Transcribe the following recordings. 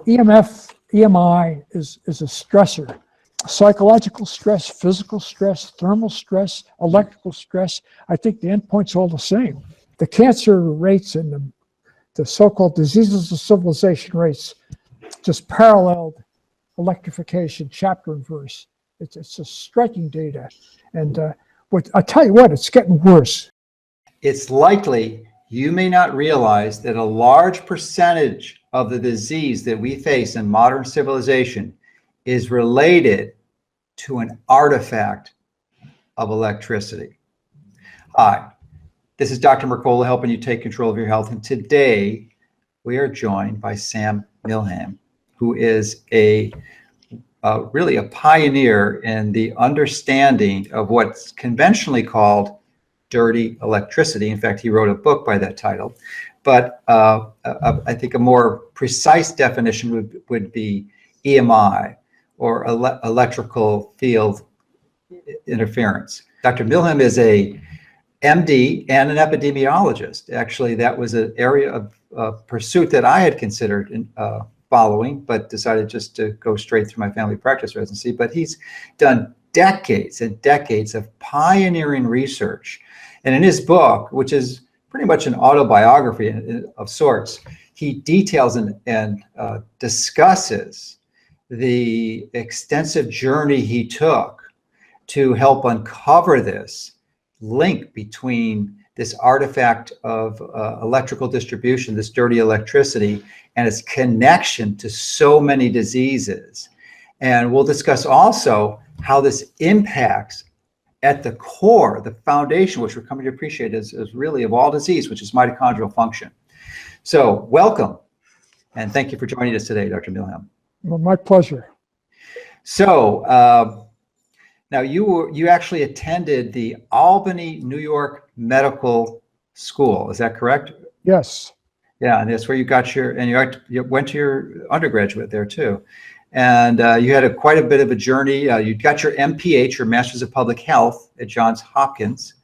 EMF, EMI is a stressor. Psychological stress, physical stress, thermal stress, electrical stress. I think the endpoint's all the same. The cancer rates and the so-called diseases of civilization rates just paralleled electrification, chapter and verse. It's just striking data. And I tell you what, it's getting worse. It's likely you may not realize that a large percentage of the disease that we face in modern civilization is related to an artifact of electricity. Hi, this is Dr. Mercola helping you take control of your health. And today we are joined by Sam Milham, who is really a pioneer in the understanding of what's conventionally called dirty electricity. In fact, he wrote a book by that title. But I think a more precise definition would be EMI, or electrical field interference. Dr. Milham is a MD and an epidemiologist. Actually, that was an area of pursuit that I had considered following, but decided just to go straight through my family practice residency. But he's done decades and decades of pioneering research. And in his book, which is pretty much an autobiography of sorts, he details and discusses the extensive journey he took to help uncover this link between this artifact of electrical distribution, this dirty electricity, and its connection to so many diseases. And we'll discuss also how this impacts at the core, the foundation, which we're coming to appreciate is really of all disease, which is mitochondrial function. So welcome, and thank you for joining us today, Dr. Milham. Well, my pleasure. So now you actually attended the Albany, New York Medical School. Is that correct? Yes. Yeah, and that's where you got you went to your undergraduate there too. And you had quite a bit of a journey. You got your MPH, your Master's of Public Health at Johns Hopkins.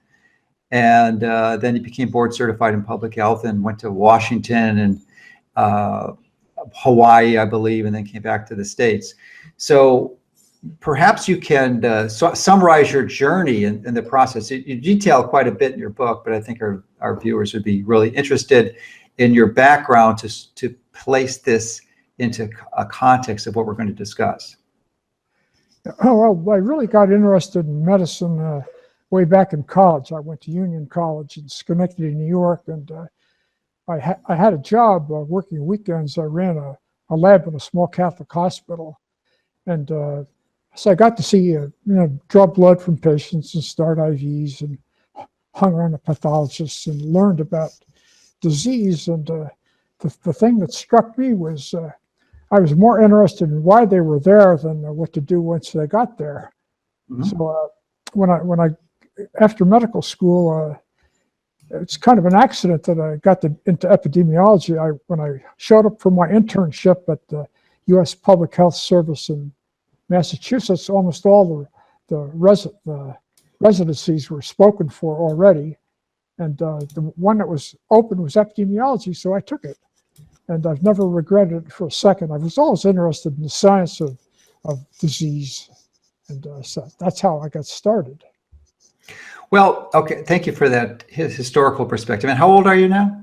And then you became board certified in public health and went to Washington and Hawaii, I believe, and then came back to the States. So perhaps you can summarize your journey in the process. You detail quite a bit in your book, but I think our viewers would be really interested in your background to place this into a context of what we're going to discuss. Oh, well, I really got interested in medicine way back in college. I went to Union College in Schenectady, New York, and I had a job working weekends. I ran a lab in a small Catholic hospital, and so I got to see draw blood from patients and start IVs, and hung around a pathologist and learned about disease. And the thing that struck me was I was more interested in why they were there than what to do once they got there. Mm-hmm. So when I after medical school, it's kind of an accident that I got into epidemiology. When I showed up for my internship at the U.S. Public Health Service in Massachusetts, almost all the residencies were spoken for already, and the one that was open was epidemiology, so I took it. And I've never regretted it for a second. I was always interested in the science of disease, and so that's how I got started. Well, okay, thank you for that historical perspective. And how old are you now?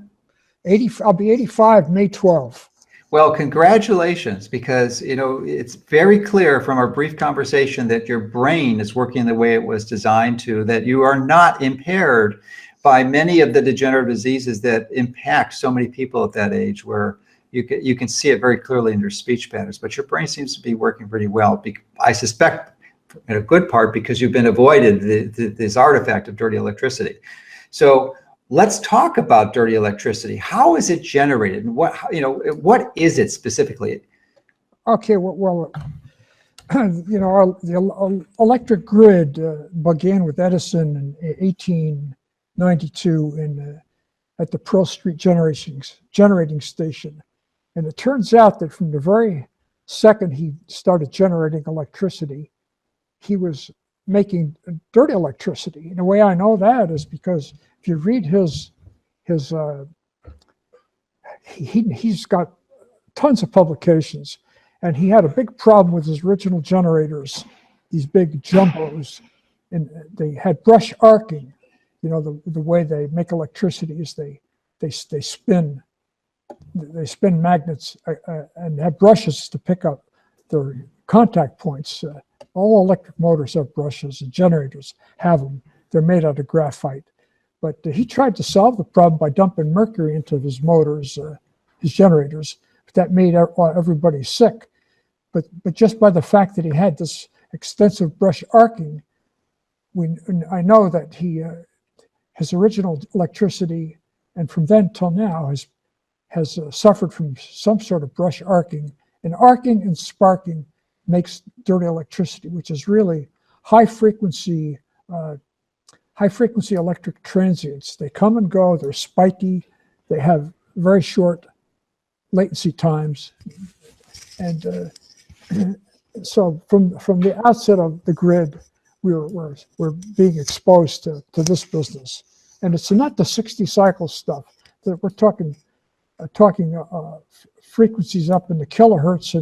I'll be 85 May 12. Well, congratulations, because it's very clear from our brief conversation that your brain is working the way it was designed to, that you are not impaired by many of the degenerative diseases that impact so many people at that age, where you can see it very clearly in your speech patterns, but your brain seems to be working pretty well. I suspect in a good part because you've been avoided this artifact of dirty electricity. So let's talk about dirty electricity. How is it generated, and what is it specifically? Okay, well the electric grid began with Edison in 1892 at the Pearl Street generating station. And it turns out that from the very second he started generating electricity, he was making dirty electricity. And the way I know that is because if you read he's got tons of publications. And he had a big problem with his original generators, these big jumbos, and they had brush arcing. You know, the way they make electricity is they spin magnets and have brushes to pick up their contact points. All electric motors have brushes, and generators have them. They're made out of graphite. But he tried to solve the problem by dumping mercury into his motors, his generators. But that made everybody sick. But just by the fact that he had this extensive brush arcing, I know that his original electricity, and from then till now, has suffered from some sort of brush arcing. And arcing and sparking makes dirty electricity, which is really high frequency electric transients. They come and go, they're spiky, they have very short latency times. And so from the outset of the grid, we're being exposed to this business. And it's not the 60 cycle stuff. That we're talking frequencies up in the kilohertz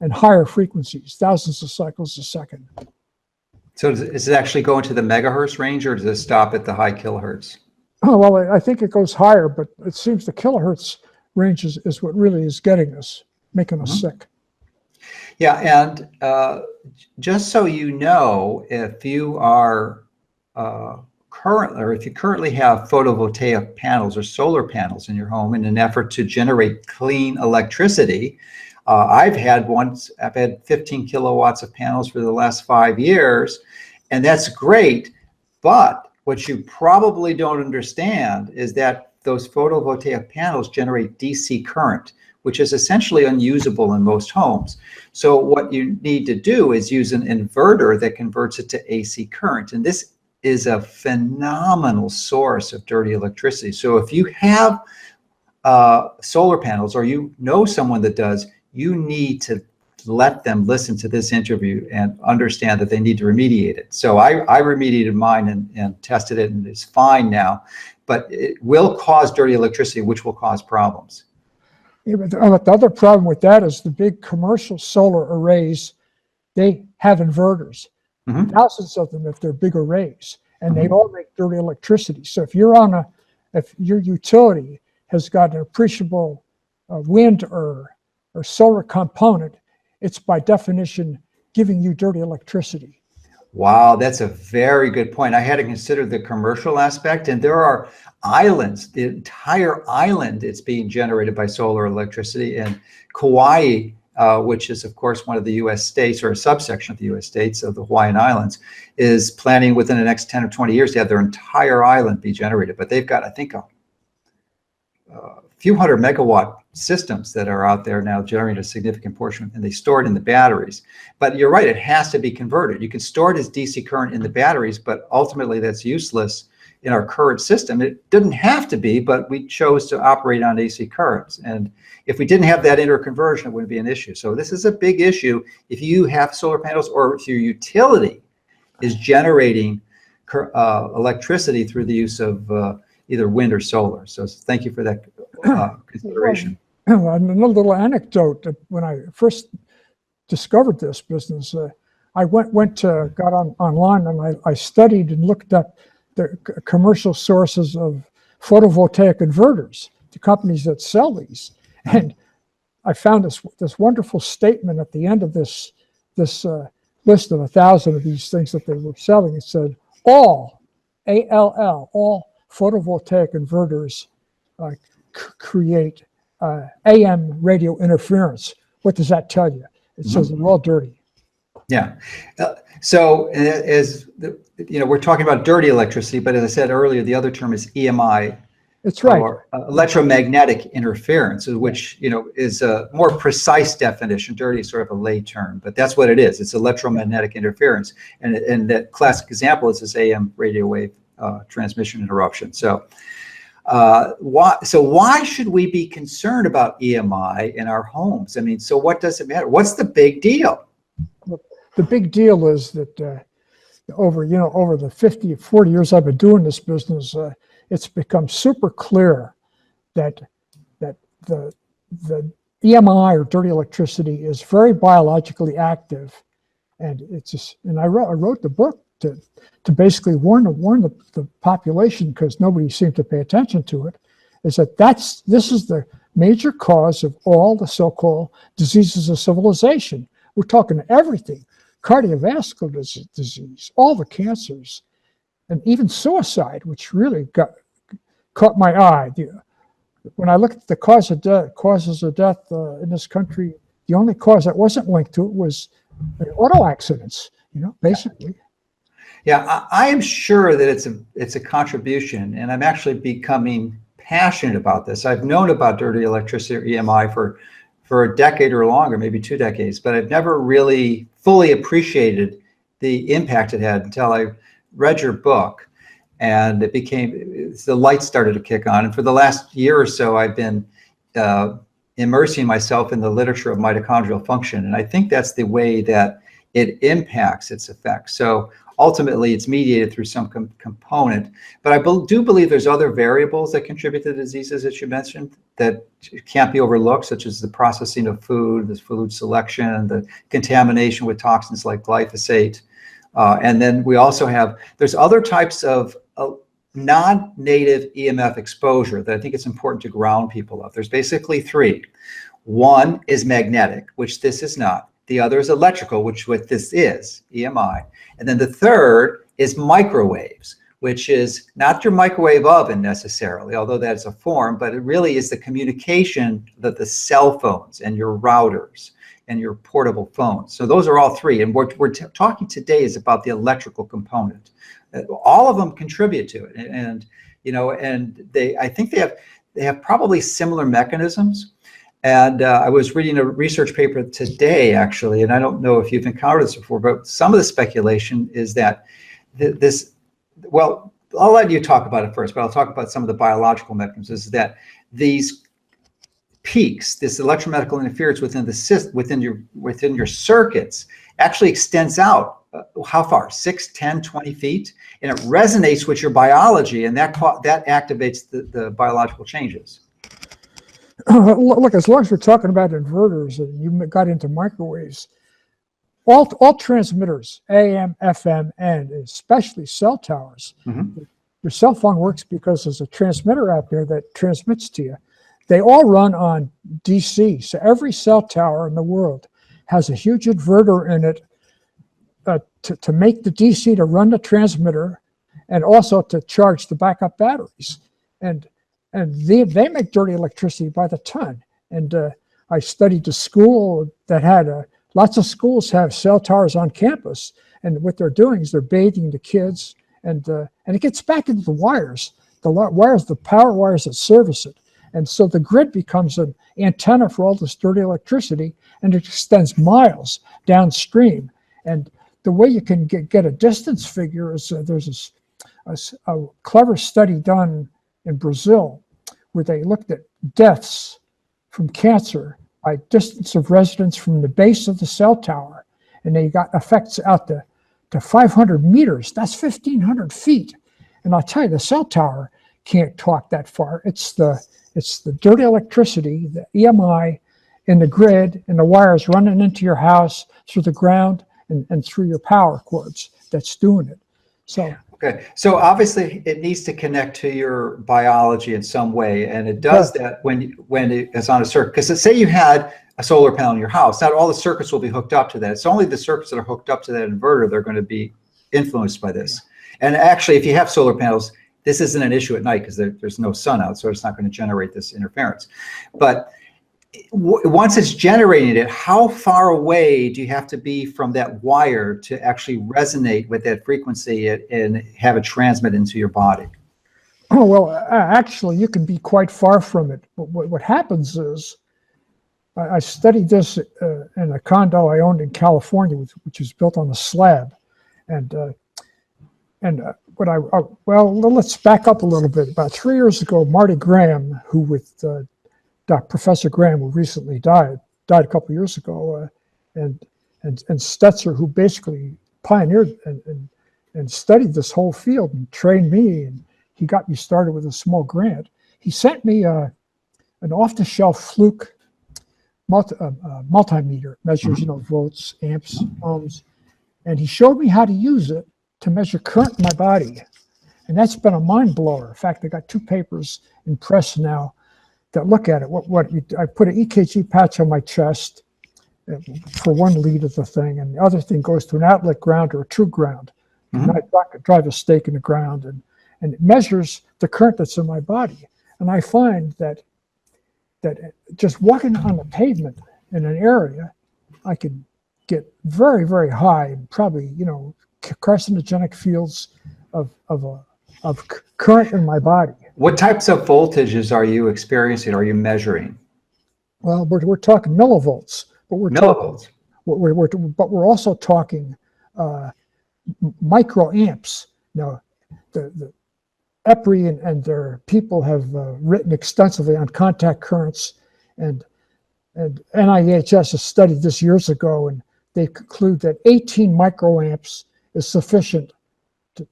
and higher frequencies, thousands of cycles a second. So is it actually going to the megahertz range, or does it stop at the high kilohertz? Oh, well, I think it goes higher, but it seems the kilohertz range is what really is getting us, making us sick. Yeah, and just so you know, if you are if you currently have photovoltaic panels or solar panels in your home in an effort to generate clean electricity, I've had 15 kilowatts of panels for the last 5 years, and that's great. But what you probably don't understand is that those photovoltaic panels generate DC current, which is essentially unusable in most homes. So what you need to do is use an inverter that converts it to AC current. And this is a phenomenal source of dirty electricity. So if you have solar panels, or you know someone that does, you need to let them listen to this interview and understand that they need to remediate it. So I remediated mine and tested it, and it's fine now, but it will cause dirty electricity, which will cause problems. Yeah, but the other problem with that is the big commercial solar arrays, they have inverters, thousands of them if they're big arrays, and they all make dirty electricity. So if your utility has got an appreciable wind or solar component, it's by definition giving you dirty electricity. Wow, that's a very good point. I hadn't considered the commercial aspect, and there are islands, the entire island is being generated by solar electricity. And Kauai, which is of course one of the US states, or a subsection of the US states of the Hawaiian Islands, is planning within the next 10 or 20 years to have their entire island be generated. But they've got, I think, a few hundred megawatt systems that are out there now generating a significant portion, and they store it in the batteries. But you're right, it has to be converted. You can store it as DC current in the batteries, but ultimately that's useless in our current system. It didn't have to be, but we chose to operate on AC currents. And if we didn't have that interconversion, it wouldn't be an issue. So this is a big issue if you have solar panels, or if your utility is generating electricity through the use of either wind or solar. So thank you for that consideration. Well, another little anecdote. When I first discovered this business, I got online and I studied and looked up the commercial sources of photovoltaic inverters, the companies that sell these. And I found this wonderful statement at the end of this list of 1,000 of these things that they were selling. It said, all, A-L-L, all photovoltaic inverters create AM radio interference. What does that tell you? It says they're all dirty. Yeah. So as we're talking about dirty electricity, but as I said earlier, the other term is EMI. That's right. Or electromagnetic interference, which is a more precise definition. Dirty is sort of a lay term, but that's what it is. It's electromagnetic interference, and that classic example is this AM radio wave transmission interruption. So why should we be concerned about EMI in our homes? I mean, so what does it matter? What's the big deal? The big deal is that over the 40 years I've been doing this business, it's become super clear that the EMI, or dirty electricity, is very biologically active, and it's just, and I wrote the book to basically warn the population, because nobody seemed to pay attention to it, is that this is the major cause of all the so-called diseases of civilization. We're talking everything: cardiovascular disease, all the cancers, and even suicide, which really caught my eye. When I looked at the causes of death in this country, the only cause that wasn't linked to it was auto accidents, basically. Yeah, I am sure that it's a contribution, and I'm actually becoming passionate about this. I've known about dirty electricity, or EMI, for a decade or longer, maybe 2 decades, but I've never really fully appreciated the impact it had until I read your book, and the light started to kick on. And for the last year or so, I've been immersing myself in the literature of mitochondrial function, and I think that's the way that it impacts its effects. So ultimately, it's mediated through some component, but I do believe there's other variables that contribute to the diseases that you mentioned that can't be overlooked, such as the processing of food, the food selection, the contamination with toxins like glyphosate. And then we also there's other types of non-native EMF exposure that I think it's important to ground people of. There's basically 3. One is magnetic, which this is not. The other is electrical, which what this is, EMI. And then the third is microwaves, which is not your microwave oven necessarily, although that's a form, but it really is the communication that the cell phones and your routers and your portable phones. So those are all 3. And what we're talking today is about the electrical component. All of them contribute to it. And I think they have probably similar mechanisms. And I was reading a research paper today, actually, and I don't know if you've encountered this before, but some of the speculation is that well, I'll let you talk about it first, but I'll talk about some of the biological mechanisms, is that these peaks, this electromagnetic interference within your circuits actually extends out, how far? 6, 10, 20 feet, and it resonates with your biology, and that activates the biological changes. Look, as long as we're talking about inverters and you got into microwaves, all transmitters, AM, FM, and especially cell towers, your cell phone works because there's a transmitter out there that transmits to you. They all run on DC. So every cell tower in the world has a huge inverter in it to make the DC to run the transmitter, and also to charge the backup batteries. And they make dirty electricity by the ton. And I studied a school that had lots of schools have cell towers on campus, and what they're doing is they're bathing the kids, and it gets back into the wires, the power wires that service it. And so the grid becomes an antenna for all this dirty electricity, and it extends miles downstream. And the way you can get a distance figure is there's a clever study done in Brazil where they looked at deaths from cancer by distance of residence from the base of the cell tower, and they got effects out to 500 meters. That's 1,500 feet. And I'll tell you, the cell tower can't talk that far. It's the dirty electricity, the EMI in the grid, and the wires running into your house through the ground and through your power cords that's doing it. So. Okay, so obviously it needs to connect to your biology in some way, and it does that when it's on a circuit. Because say you had a solar panel in your house, not all the circuits will be hooked up to that. It's only the circuits that are hooked up to that inverter that are going to be influenced by this. Yeah. And actually, if you have solar panels, this isn't an issue at night because there's no sun out, so it's not going to generate this interference. But once it's generating it, how far away do you have to be from that wire to actually resonate with that frequency and have it transmit into your body? Oh, well, actually, you can be quite far from it. But what happens is, I studied this in a condo I owned in California, which was built on a slab. Well, let's back up a little bit. About 3 years ago, Marty Graham, who with Professor Graham, who recently died a couple of years ago, and Stetzer, who basically pioneered and studied this whole field and trained me, and he got me started with a small grant. He sent me an off-the-shelf Fluke multimeter, measures, volts, amps, ohms. And he showed me how to use it to measure current in my body. And that's been a mind blower. In fact, I got 2 papers in press now that look at it. I put an EKG patch on my chest for one lead of the thing, and the other thing goes to an outlet ground or a true ground. And I drive a stake in the ground, and it measures the current that's in my body. And I find that just walking on the pavement in an area, I could get very, very high, probably, carcinogenic fields of current in my body. What types of voltages are you experiencing? Are you measuring? Well, we're talking millivolts, but Millivolts. But we're also talking microamps. Now, the EPRI and their people have written extensively on contact currents, and NIHS has studied this years ago, and they conclude that 18 microamps is sufficient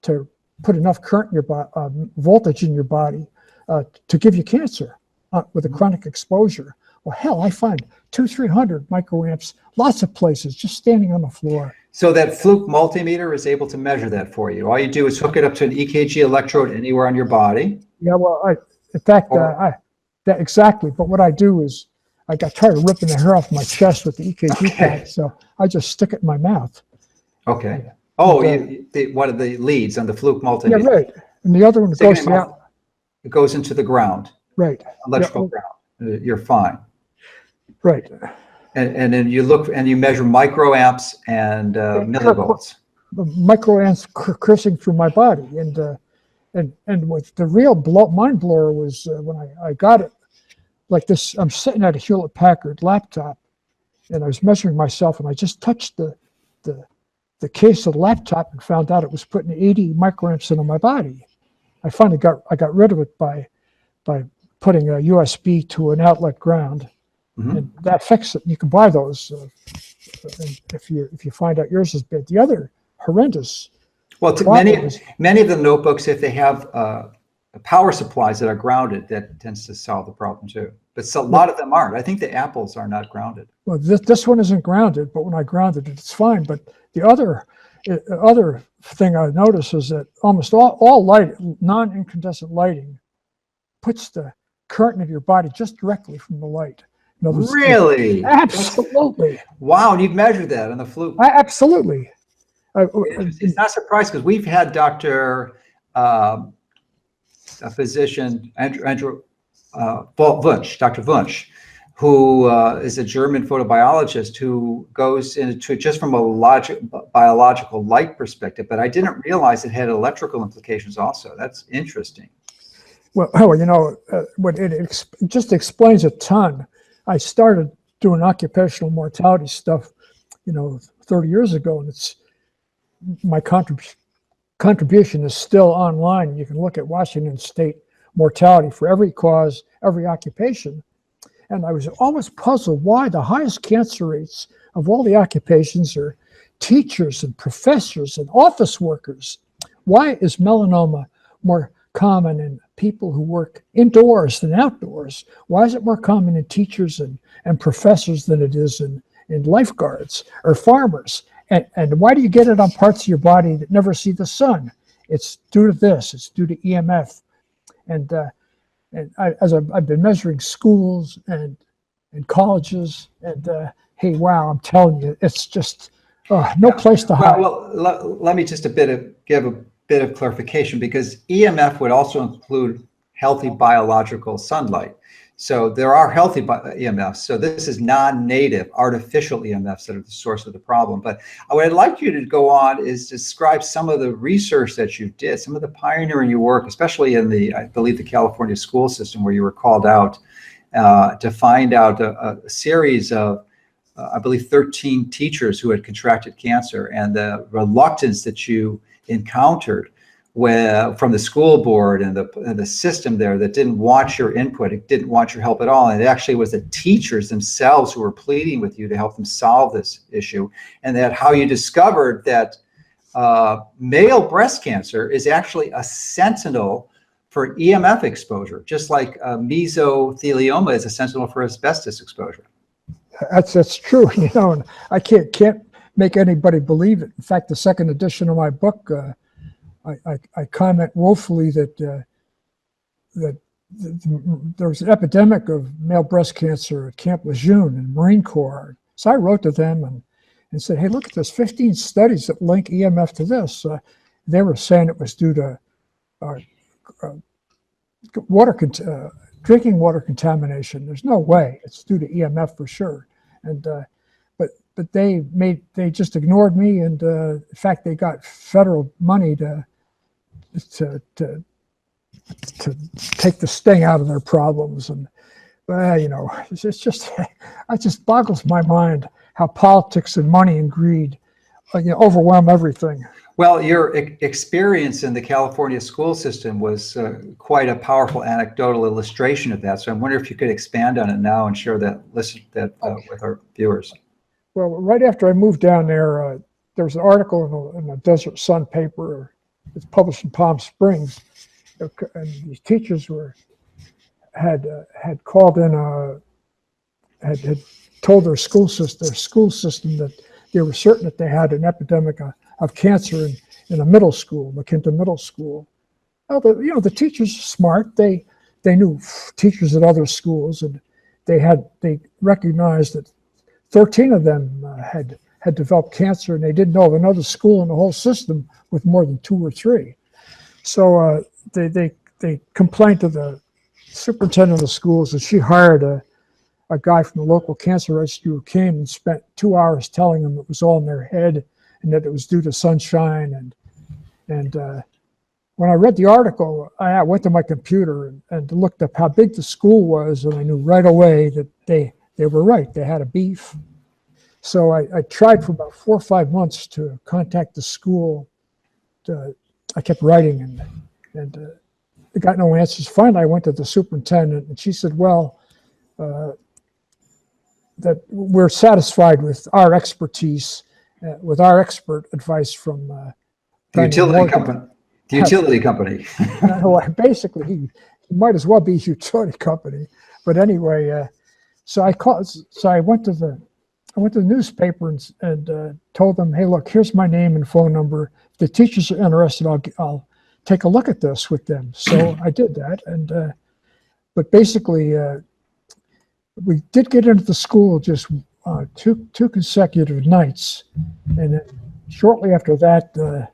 to put enough current in your body, voltage in your body, to give you cancer with a chronic exposure. Well, hell, I find 200-300 microamps, lots of places, just standing on the floor. So that Fluke multimeter is able to measure that for you. All you do is hook it up to an EKG electrode anywhere on your body. Yeah, well, in fact, exactly. But what I do is I got tired of ripping the hair off my chest with the EKG pad, so I just stick it in my mouth. Okay. Oh, one of the leads on the Fluke multimeter. Yeah, right. And the other one goes out. It goes into the ground. Right. Electrical ground. You're fine. Right. And then you look and you measure microamps and millivolts. Microamps coursing through my body, and what the real mind blower was when I got it like this. I'm sitting at a Hewlett Packard laptop, and I was measuring myself, and I just touched the case of the laptop and found out it was putting 80 microamps into my body. I finally got rid of it by putting a USB to an outlet ground. And that fixes it. You can buy those if you find out yours is bad. The other horrendous. Well, many of the notebooks, if they have power supplies that are grounded, that tends to solve the problem too. But a lot of them aren't. I think the Apples are not grounded. Well, this one isn't grounded, but when I grounded it, it's fine. But the other thing I noticed is that almost all light, non-incandescent lighting, puts the current into your body just directly from the light. Really? Absolutely. Wow, and you've measured that on the Fluke. Absolutely. It's not surprised because we've had a physician, Andrew Wunsch, Dr. Wunsch, who is a German photobiologist who goes into just from a biological light perspective, but I didn't realize it had electrical implications also. That's interesting. Well, what it just explains a ton. I started doing occupational mortality stuff, 30 years ago, and it's my contribution is still online. You can look at Washington State mortality for every cause, every occupation. And I was always puzzled why the highest cancer rates of all the occupations are teachers and professors and office workers. Why is melanoma more common in people who work indoors than outdoors? Why is it more common in teachers and professors than it is in lifeguards or farmers? And why do you get it on parts of your body that never see the sun? It's due to this. It's due to EMF. And as I've been measuring schools and colleges, and hey, wow, I'm telling you, it's just no place to hide. Well, let me just give a bit of clarification, because EMF would also include healthy biological sunlight. So there are healthy EMFs. So this is non-native artificial EMFs that are the source of the problem. But what I'd like you to go on is describe some of the research that you did, some of the pioneering your work, especially in I believe the California school system, where you were called out to find out a series of, I believe, 13 teachers who had contracted cancer, and the reluctance that you encountered from the school board and the system there that didn't want your input, it didn't want your help at all. And it actually was the teachers themselves who were pleading with you to help them solve this issue. And that how you discovered that male breast cancer is actually a sentinel for EMF exposure, just like mesothelioma is a sentinel for asbestos exposure. That's true, you know, and I can't make anybody believe it. In fact, the second edition of my book, I comment woefully that there was an epidemic of male breast cancer at Camp Lejeune in the Marine Corps. So I wrote to them and said, hey, look at this, 15 studies that link EMF to this. They were saying it was due to drinking water contamination. There's no way it's due to EMF for sure. And but they just ignored me, and in fact they got federal money to take the sting out of their problems. And you know, it's just it just boggles my mind how politics and money and greed overwhelm everything. Well, your experience in the California school system was quite a powerful anecdotal illustration of that. So I wonder if you could expand on it now and share that with our viewers. Well, right after I moved down there, there was an article in the Desert Sun paper. It's published in Palm Springs, and these teachers had called in, had told their school system that they were certain that they had an epidemic of cancer in a middle school, McKinton Middle School. Well, the teachers are smart. They knew teachers at other schools, and they recognized that 13 of them had developed cancer, and they didn't know of another school in the whole system with more than 2 or 3. So they complained to the superintendent of the schools, and she hired a guy from the local cancer registry who came and spent 2 hours telling them it was all in their head and that it was due to sunshine. And when I read the article, I went to my computer and looked up how big the school was, and I knew right away that they were right. They had a beef. So I tried for about 4 or 5 months to contact the school. I kept writing and I got no answers. Finally, I went to the superintendent, and she said, well, that we're satisfied with our expertise, with our expert advice from the utility company. The utility company. Basically, he might as well be a utility company. But anyway, so I went to the newspaper and told them, hey, look, here's my name and phone number. If the teachers are interested, I'll take a look at this with them. So I did that, and but basically, we did get into the school just two consecutive nights, and then shortly after that,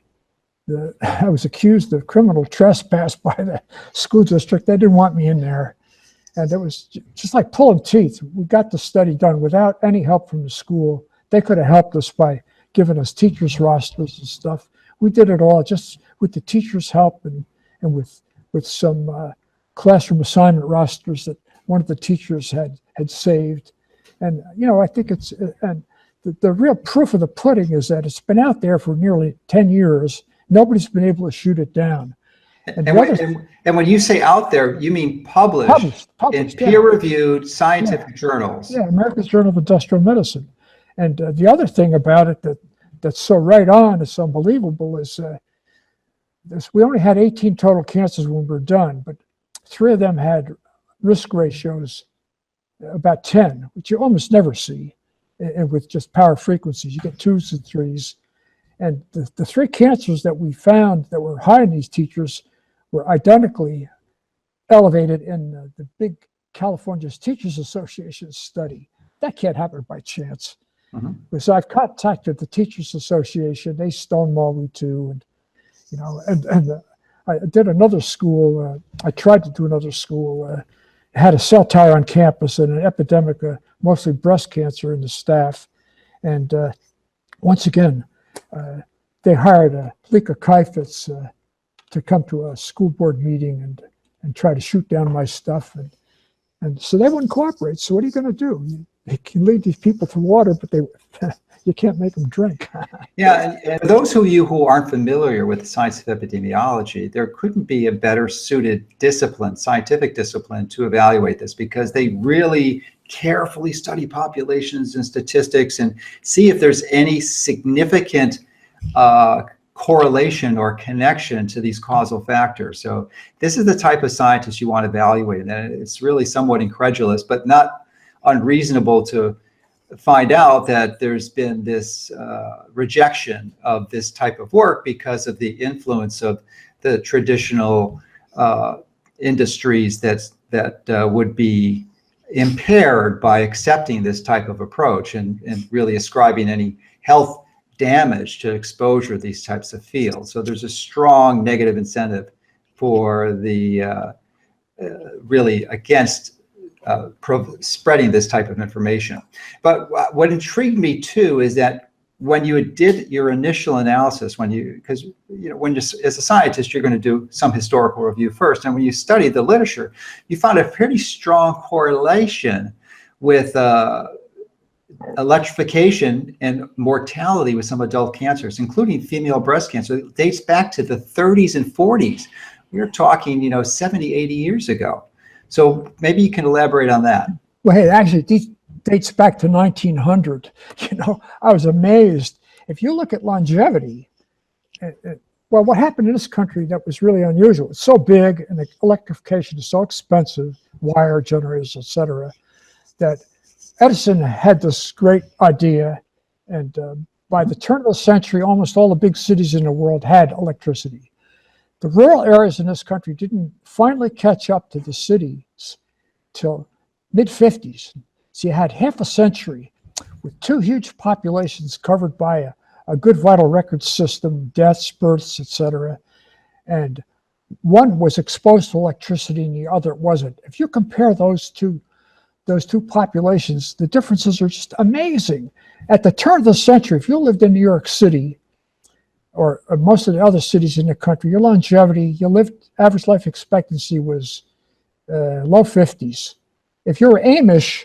I was accused of criminal trespass by the school district. They didn't want me in there, and it was just like pulling teeth. We got the study done without any help from the school. They could have helped us by giving us teachers' rosters and stuff. We did it all just with the teachers' help and with some classroom assignment rosters that one of the teachers had saved. And, I think it's, and the real proof of the pudding is that it's been out there for nearly 10 years. Nobody's been able to shoot it down. And when you say out there, you mean published in peer-reviewed scientific journals. Yeah, American Journal of Industrial Medicine. And the other thing about it that's so right on, it's unbelievable, is we only had 18 total cancers when we were done, but 3 of them had risk ratios about 10, which you almost never see, and with just power frequencies. You get 2s and 3s. And the 3 cancers that we found that were high in these teachers were identically elevated in the big California Teachers Association study. That can't happen by chance. Mm-hmm. So I've contacted the Teachers Association. They stonewalled me too. And I did another school. I tried to do another school. Had a cell tower on campus and an epidemic of mostly breast cancer in the staff. And once again, they hired Lika Kaifetz to come to a school board meeting and try to shoot down my stuff. And so they wouldn't cooperate. So what are you going to do? You can lead these people to water, but you can't make them drink. Yeah, and those of you who aren't familiar with the science of epidemiology, there couldn't be a better suited discipline, scientific discipline, to evaluate this, because they really carefully study populations and statistics and see if there's any significant correlation or connection to these causal factors. So this is the type of scientist you want to evaluate, and it's really somewhat incredulous, but not unreasonable to find out that there's been this rejection of this type of work because of the influence of the traditional industries that would be impaired by accepting this type of approach and really ascribing any health damage to exposure to these types of fields. So there's a strong negative incentive for the really against spreading this type of information. But what intrigued me too is that when you did your initial analysis, because when you, as a scientist, you're going to do some historical review first, and when you studied the literature, you found a pretty strong correlation with electrification and mortality with some adult cancers, including female breast cancer. It dates back to the 30s and 40s. We're talking, 70, 80 years ago. So maybe you can elaborate on that. Well, hey, actually, it dates back to 1900. I was amazed. If you look at longevity, well, what happened in this country that was really unusual, it's so big and the electrification is so expensive, wire generators, et cetera, that Edison had this great idea. And by the turn of the century, almost all the big cities in the world had electricity. The rural areas in this country didn't finally catch up to the cities till mid-50s. So you had half a century with two huge populations covered by a good vital record system, deaths, births, etc. And one was exposed to electricity and the other wasn't. If you compare those two populations, the differences are just amazing. At the turn of the century, if you lived in New York City, or most of the other cities in the country, your longevity, average life expectancy was low 50s. If you were Amish,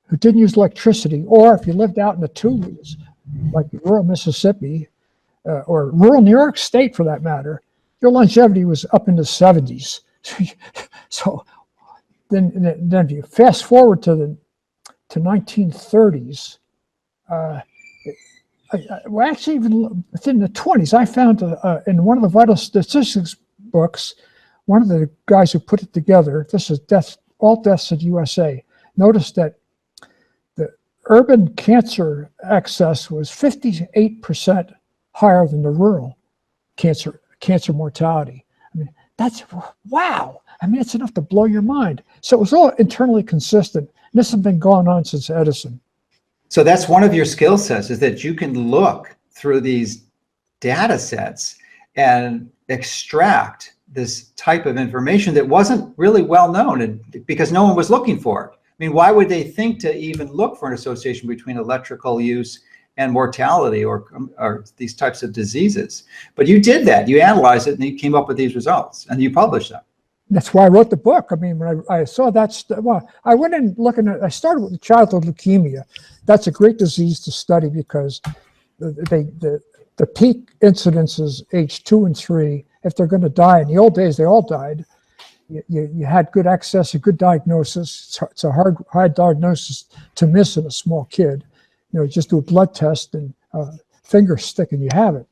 who didn't use electricity, or if you lived out in the Tules, like rural Mississippi, or rural New York State for that matter, your longevity was up in the 70s. So then if you fast forward to 1930s, well, actually, even within the 20s, I found in one of the vital statistics books, one of the guys who put it together, this is all deaths in USA, noticed that the urban cancer excess was 58% higher than the rural cancer mortality. I mean, that's, wow. I mean, it's enough to blow your mind. So it was all internally consistent. And this has been going on since Edison. So that's one of your skill sets, is that you can look through these data sets and extract this type of information that wasn't really well known, and because no one was looking for it. I mean, why would they think to even look for an association between electrical use and mortality or these types of diseases? But you did that. You analyzed it and you came up with these results and you published them. That's why I wrote the book. I mean, when I saw that, well, I went in looking at, I started with childhood leukemia. That's a great disease to study because the peak incidence is age 2 and 3. If they're going to die, in the old days, they all died. You had good access, a good diagnosis. It's a hard diagnosis to miss in a small kid. Just do a blood test and finger stick and you have it.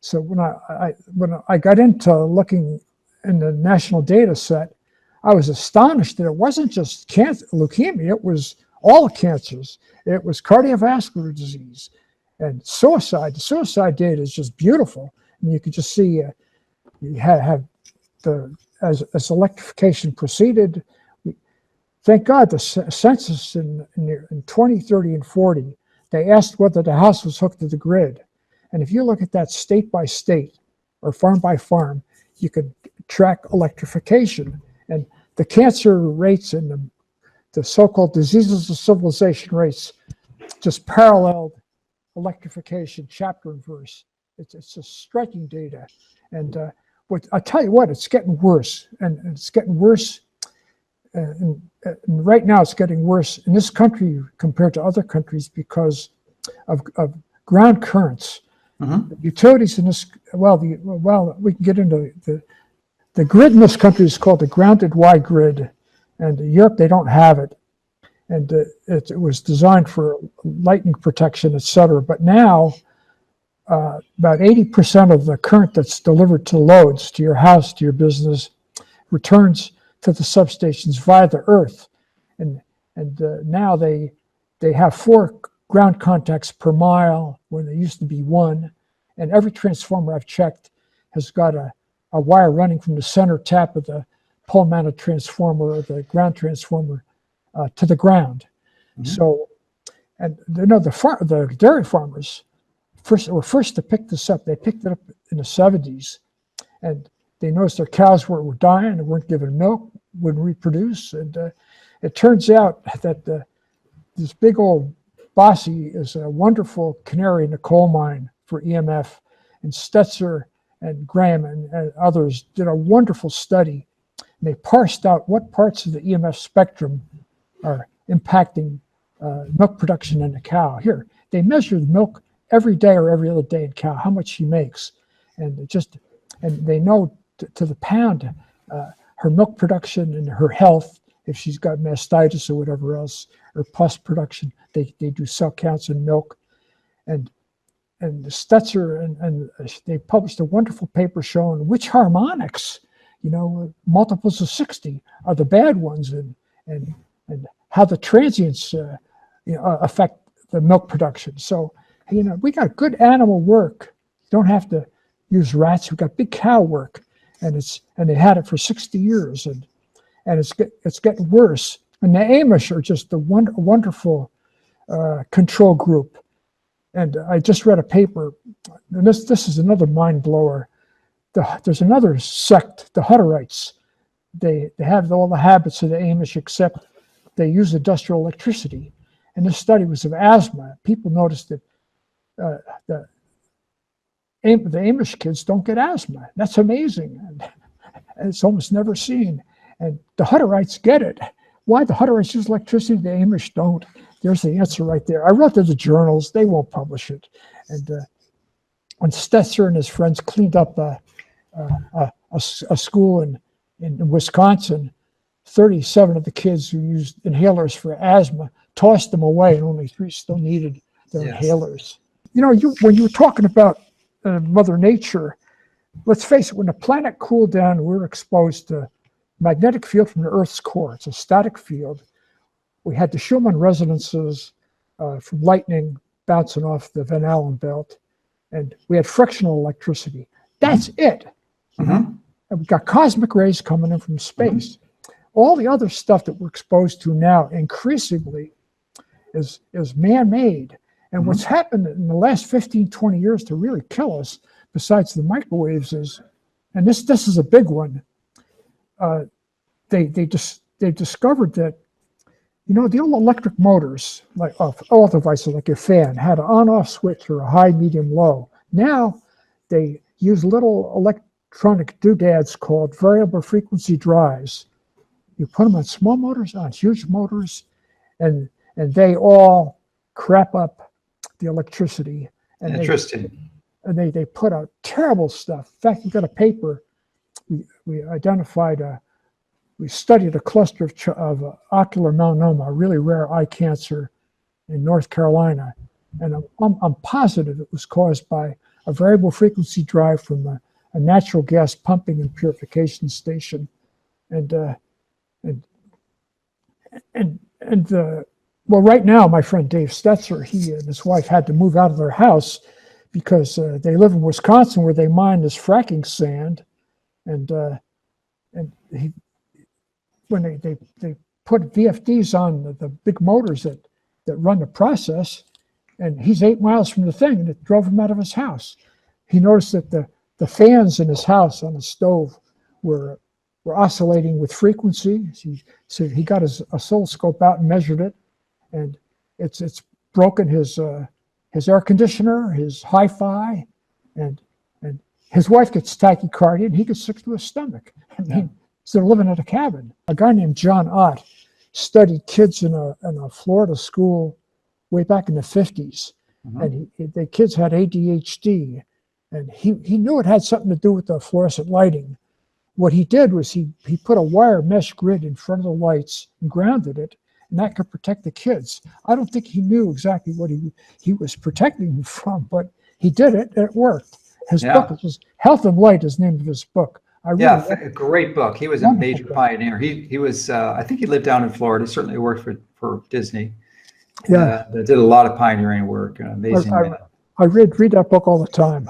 So when I got into looking in the national data set, I was astonished that it wasn't just leukemia, it was all cancers. It was cardiovascular disease and suicide. The suicide data is just beautiful. I mean, you could just see you have as electrification proceeded. Thank God the census in 20, 30, and 40, they asked whether the house was hooked to the grid. And if you look at that state by state or farm by farm, you could track electrification, and the cancer rates and the so-called diseases of civilization rates just paralleled electrification chapter and verse. It's just striking data. And I tell you what, it's getting worse, and it's getting worse. And right now it's getting worse in this country compared to other countries because of ground currents. Mm-hmm. Utilities in this, well, we can get into the grid in this country is called the grounded Y grid, and in Europe they don't have it, and it was designed for lightning protection, etc. But now, about 80% of the current that's delivered to loads, to your house, to your business, returns to the substations via the earth, and now they they have 4 ground contacts per mile when there used to be 1. And every transformer I've checked has got a wire running from the center tap of the pole-mounted transformer or the ground transformer to the ground. Mm-hmm. So, and you know, the dairy farmers were first to pick this up. They picked it up in the 70s, and they noticed their cows were dying and weren't given milk, wouldn't reproduce. And it turns out that this big old Bossy is a wonderful canary in the coal mine for EMF, and Stetzer and Graham and others did a wonderful study. And they parsed out what parts of the EMF spectrum are impacting milk production in the cow. Here, they measured milk every day or every other day in cow, how much she makes. And they know to the pound her milk production and her health, if she's got mastitis or whatever else, or pus production. They do cell counts in milk. And Stetzer and they published a wonderful paper showing which harmonics, you know, multiples of 60 are the bad ones, and how the transients affect the milk production. So, you know, we got good animal work. Don't have to use rats. We got big cow work, and they had it for 60 years, and it's getting worse. And the Amish are just a wonderful control group. And I just read a paper, and this is another mind blower. There's another sect, the Hutterites. They have all the habits of the Amish, except they use industrial electricity. And this study was of asthma. People noticed that the Amish kids don't get asthma. That's amazing. And it's almost never seen. And the Hutterites get it. Why the Hutterites use electricity, the Amish don't? There's the answer right there. I wrote to the journals. They won't publish it. And when Stetzer and his friends cleaned up a school in Wisconsin, 37 of the kids who used inhalers for asthma tossed them away, and only 3 still needed their inhalers. You know, when you were talking about Mother Nature, let's face it, when the planet cooled down, we were exposed to magnetic field from the Earth's core. It's a static field. We had the Schumann resonances from lightning bouncing off the Van Allen belt, and we had frictional electricity. That's it. Mm-hmm. And we got cosmic rays coming in from space. Mm-hmm. All the other stuff that we're exposed to now increasingly is man-made. And mm-hmm. what's happened in the last 15, 20 years to really kill us, besides the microwaves, is, and this is a big one, they discovered that, you know, the old electric motors, like all devices, like your fan, had an on-off switch or a high, medium, low. Now they use little electronic doodads called variable frequency drives. You put them on small motors, on huge motors, and they all crap up the electricity. And interesting. They put out terrible stuff. In fact, we got a paper. We identified we studied a cluster of ocular melanoma, a really rare eye cancer in North Carolina. And I'm positive it was caused by a variable frequency drive from a natural gas pumping and purification station. Well, right now, my friend Dave Stetzer, he and his wife had to move out of their house because they live in Wisconsin, where they mine this fracking sand, and when they put VFDs on the big motors that run the process, and he's 8 miles from the thing, and it drove him out of his house. He noticed that the fans in his house on the stove were oscillating with frequency. So he got his oscilloscope out and measured it, and it's broken his air conditioner, his hi-fi, and his wife gets tachycardia, and he gets sick to his stomach. I mean, so they're living in a cabin. A guy named John Ott studied kids in a Florida school way back in the 50s, mm-hmm. and the kids had ADHD, and he knew it had something to do with the fluorescent lighting. What he did was he put a wire mesh grid in front of the lights and grounded it, and that could protect the kids. I don't think he knew exactly what he was protecting them from, but he did it, and it worked. His book was Health and Light is the name of his book. A great book. He was a major pioneer. He was, I think he lived down in Florida, certainly worked for Disney. Yeah. That did a lot of pioneering work. An amazing man. I read that book all the time.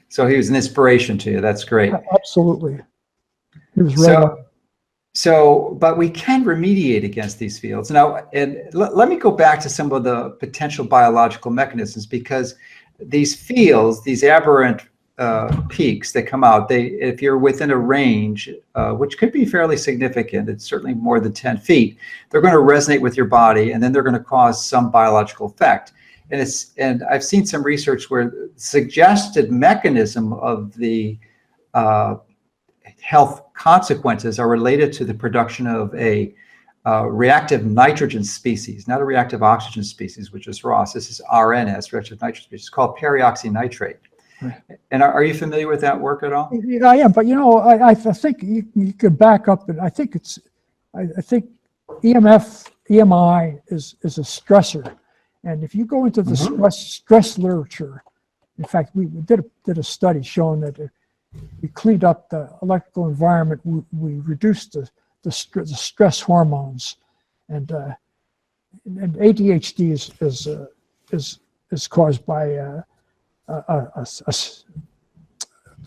So he was an inspiration to you. That's great. Absolutely. He was right on. So, but we can remediate against these fields. Now, and let me go back to some of the potential biological mechanisms, because these fields, these aberrant peaks that come out, if you're within a range, which could be fairly significant, it's certainly more than 10 feet, they're going to resonate with your body, and then they're going to cause some biological effect. And I've seen some research where the suggested mechanism of the health consequences are related to the production of a reactive nitrogen species, not a reactive oxygen species, which is ROS. This is RNS, reactive nitrogen species, called peroxynitrate. Right. And are you familiar with that work at all? Yeah, I am, but I think you could back up, and I think EMF, EMI is a stressor. And if you go into the stress literature, in fact, we did a study showing that we cleaned up the electrical environment. We reduced the stress hormones, and ADHD is caused by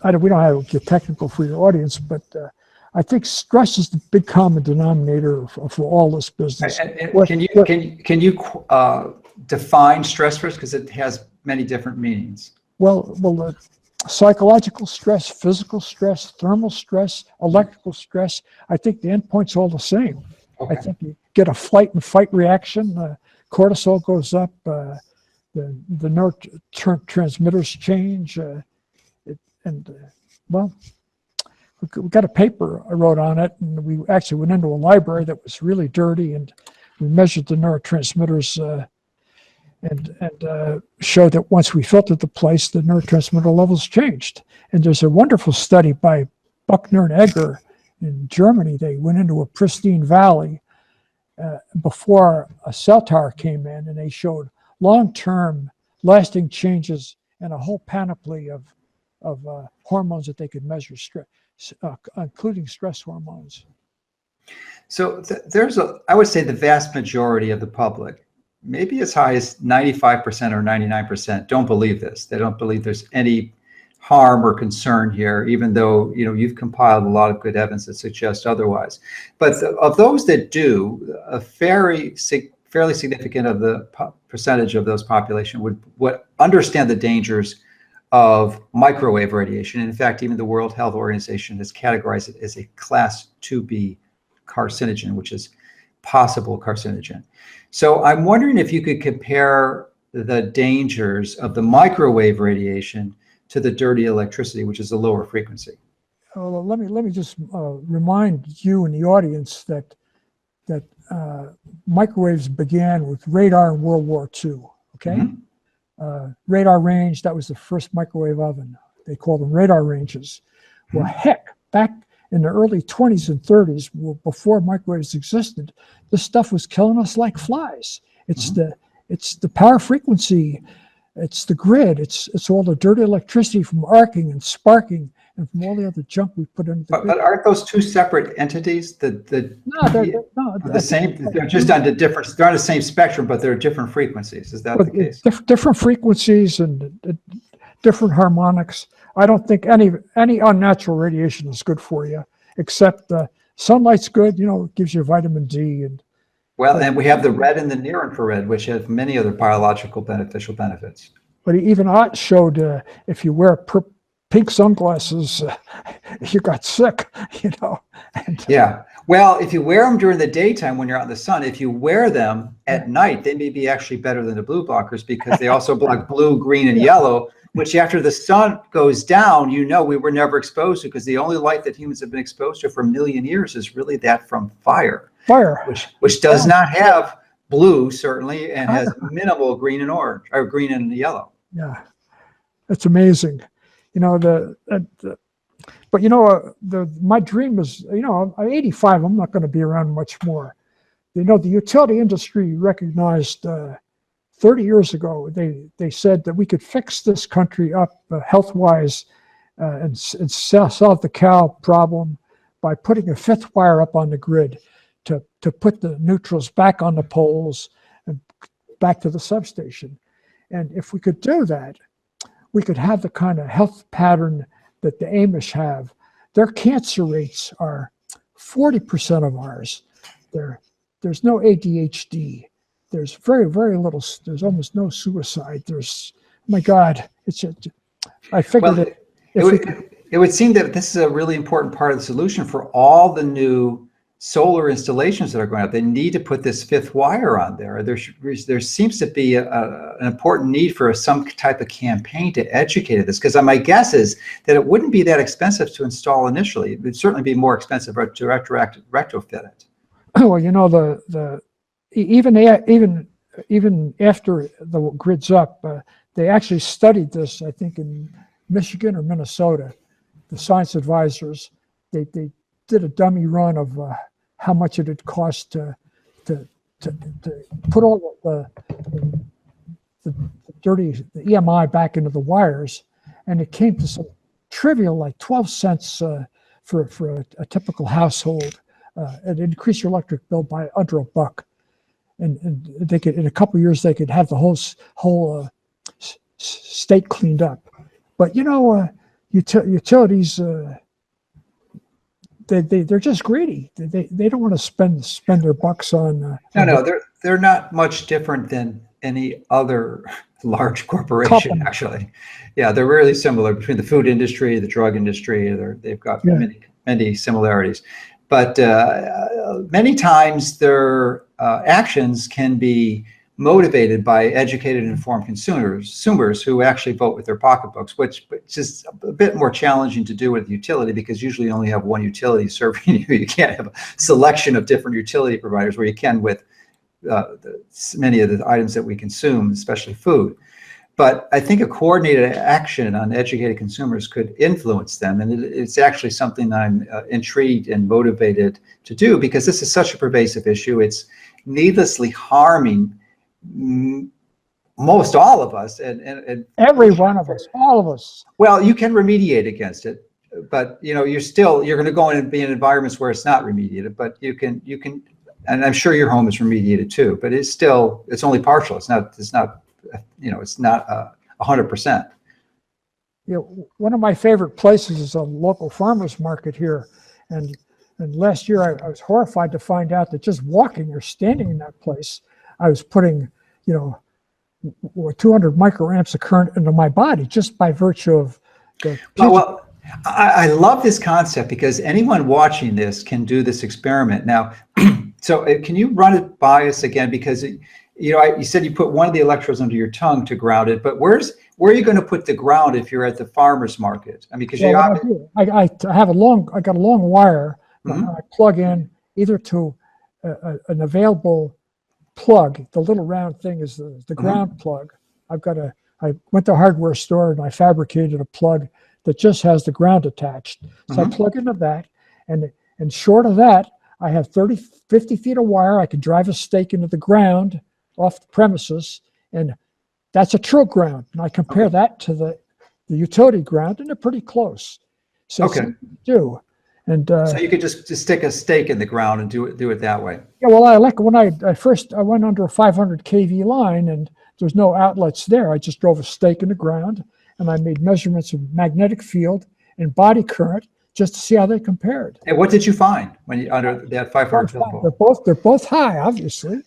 we don't have to get technical for your audience, but I think stress is the big common denominator for all this business. Can you define stress first, because it has many different meanings? Well, psychological stress, physical stress, thermal stress, electrical stress. I think the endpoint's all the same. Okay. I think you get a flight and fight reaction. Cortisol goes up. The neurotransmitters change. We got a paper I wrote on it, and we actually went into a library that was really dirty, and we measured the neurotransmitters and showed that once we filtered the place, the neurotransmitter levels changed. And there's a wonderful study by Buckner and Egger in Germany. They went into a pristine valley before a cell tower came in, and they showed long-term lasting changes in a whole panoply of hormones that they could measure, including stress hormones. So I would say the vast majority of the public, maybe as high as 95% or 99%, don't believe this. They don't believe there's any harm or concern here, even though you've compiled a lot of good evidence that suggests otherwise. But of those that do, a fairly significant of the percentage of those population would understand the dangers of microwave radiation. In fact, even the World Health Organization has categorized it as a class 2B carcinogen, which is possible carcinogen. So I'm wondering if you could compare the dangers of the microwave radiation to the dirty electricity, which is a lower frequency. Let me just remind you and the audience that microwaves began with radar in World War II. Okay, radar range, that was the first microwave oven. They called them radar ranges. Well, heck, back in the early 20s and 30s, before microwaves existed, this stuff was killing us like flies. It's the power frequency, it's the grid, it's all the dirty electricity from arcing and sparking and from all the other junk we put into the grid. But aren't those two separate entities? No, they're the same. They're just on the different. They're on the same spectrum, but they're different frequencies. Is that the case? Different frequencies and different harmonics. I don't think any unnatural radiation is good for you, except sunlight's good. It gives you vitamin D and. Well, and we have the red and the near infrared, which have many other biological beneficial benefits. But even Ott showed if you wear pink sunglasses, you got sick, Yeah. Well, if you wear them during the daytime when you're out in the sun, if you wear them at night, they may be actually better than the blue blockers, because they also block blue, green, and yellow, which after the sun goes down, we were never exposed to, because the only light that humans have been exposed to for a million years is really that from fire. Which does not have blue, certainly, and has minimal green and orange, or green and yellow. Yeah, it's amazing. But my dream is, I'm 85. I'm not going to be around much more. The utility industry recognized 30 years ago. They said that we could fix this country up health-wise and solve the cow problem by putting a fifth wire up on the grid to put the neutrals back on the poles and back to the substation. And if we could do that, we could have the kind of health pattern that the Amish have. Their cancer rates are 40% of ours. There's no ADHD. There's very, very little. There's almost no suicide. There's, oh my God, I figured it would seem that this is a really important part of the solution for all the new solar installations that are going up. They need to put this fifth wire on there. There seems to be an important need for some type of campaign to educate this, because my guess is that it wouldn't be that expensive to install initially. It would certainly be more expensive to retrofit it. Well, you know, even after the grid's up, they actually studied this, I think, in Michigan or Minnesota. The science advisors, they did a dummy run of how much it would cost to put all the EMI back into the wires, and it came to some trivial, like 12 cents for a typical household. It increased your electric bill by under $1, and they could, in a couple of years, they could have the whole state cleaned up. But you know, utilities. They're just greedy. They don't want to spend their bucks on. No, they're not much different than any other large corporation, company. Actually. Yeah, they're really similar between the food industry, the drug industry. They've got many similarities, but many times their actions can be motivated by educated and informed consumers who actually vote with their pocketbooks, which is a bit more challenging to do with utility, because usually you only have one utility serving you. You can't have a selection of different utility providers where you can with many of the items that we consume, especially food. But I think a coordinated action on educated consumers could influence them. And it's actually something I'm intrigued and motivated to do, because this is such a pervasive issue. It's needlessly harming most all of us, and every one of us, all of us. Well, you can remediate against it, but you know, you're going to go in and be in environments where it's not remediated, but you can, and I'm sure your home is remediated too, but it's only partial. It's not 100%. You know, one of my favorite places is a local farmer's market here, and last year I was horrified to find out that just walking or standing in that place, I was putting, 200 microamps of current into my body just by virtue of the. Well, I love this concept, because anyone watching this can do this experiment now. So can you run it by us again? Because you said you put one of the electrodes under your tongue to ground it, but where are you going to put the ground if you're at the farmer's market? I mean, because I got a long wire. Mm-hmm. I plug in either to an available plug. The little round thing is the ground mm-hmm. plug. I went to a hardware store and I fabricated a plug that just has the ground attached. So mm-hmm. I plug into that, and short of that, I have 50 feet of wire. I can drive a stake into the ground off the premises, and that's a true ground. And I compare that to the utility ground, and they're pretty close. So okay. Do. And so you could just stick a stake in the ground and do it that way. Yeah, well, when I went under a 500 kV line, and there's no outlets there. I just drove a stake in the ground, and I made measurements of magnetic field and body current just to see how they compared. And what did you find when you under that 500 kilovolt? They're both high, obviously.